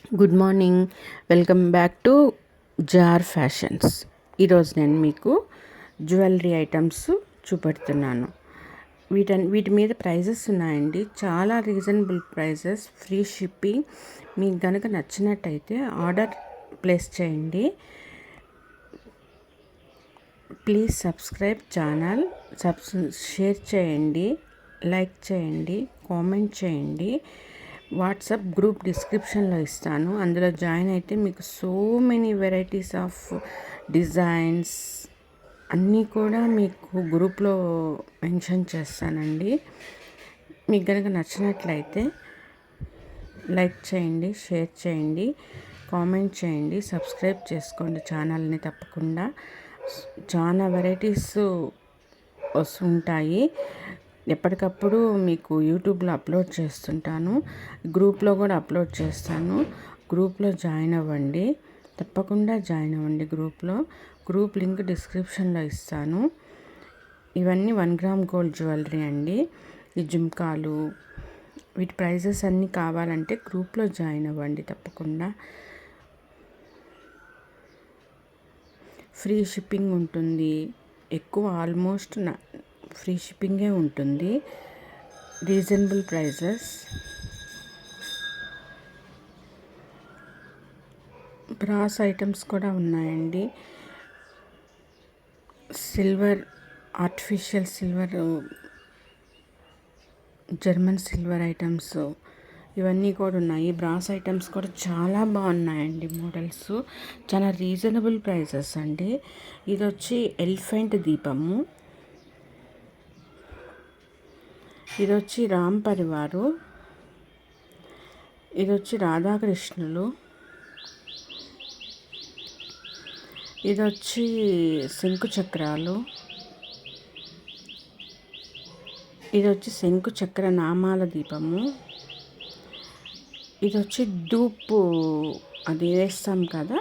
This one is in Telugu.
Good morning. Welcome back to Jar fashions. ఈరోజు నేను మీకు జ్యువెలరీ ఐటమ్స్ చూపెడుతున్నాను. వీటి మీద ప్రైజెస్ ఉన్నాయండి, చాలా రీజనబుల్ ప్రైజెస్, ఫ్రీ షిప్పింగ్. మీకు కనుక నచ్చినట్టయితే ఆర్డర్ ప్లేస్ చేయండి. ప్లీజ్ సబ్స్క్రైబ్ ఛానల్, షేర్ చేయండి, లైక్ చేయండి, కామెంట్ చేయండి. వాట్సాప్ గ్రూప్ డిస్క్రిప్షన్లో ఇస్తాను, అందులో జాయిన్ అయితే మీకు so many varieties of designs అన్నీ కూడా మీకు గ్రూప్లో మెన్షన్ చేస్తానండి. మీకు కనుక నచ్చినట్లయితే లైక్ చేయండి, షేర్ చేయండి, కామెంట్ చేయండి, సబ్స్క్రైబ్ చేసుకోండి ఛానల్ని. తప్పకుండా చాలా వెరైటీస్ వస్తుంటాయి. ఎప్పటికప్పుడు మీకు యూట్యూబ్లో అప్లోడ్ చేస్తుంటాను, గ్రూప్లో కూడా అప్లోడ్ చేస్తాను. గ్రూప్లో జాయిన్ అవ్వండి, తప్పకుండా జాయిన్ అవ్వండి గ్రూప్లో. గ్రూప్ లింక్ డిస్క్రిప్షన్లో ఇస్తాను. ఇవన్నీ 1 గ్రామ్ గోల్డ్ జ్యువెలరీ అండి. ఈ జుమ్కాలు, వీటి ప్రైజెస్ అన్నీ కావాలంటే గ్రూప్లో జాయిన్ అవ్వండి తప్పకుండా. ఫ్రీ షిప్పింగ్ ఉంటుంది, ఎక్కువ ఆల్మోస్ట్ ఫ్రీ షిప్పింగే ఉంటుంది. Reasonable prices. బ్రాస్ ఐటమ్స్ కూడా ఉన్నాయండి. Silver, artificial silver, German silver items ఇవన్నీ కూడా ఉన్నాయి. బ్రాస్ ఐటమ్స్ కూడా చాలా బాగున్నాయండి. మోడల్స్ చాలా రీజనబుల్ ప్రైజెస్ అండి. ఇది వచ్చి ఎలిఫెంట్ దీపము, ఇది వచ్చి రామ్ పరివారు, ఇది వచ్చి రాధాకృష్ణులు, ఇది వచ్చి శంకు చక్రాలు, ఇది వచ్చి శంకు చక్ర నామాల దీపము, ఇది వచ్చి ధూపు అది వేస్తాం కదా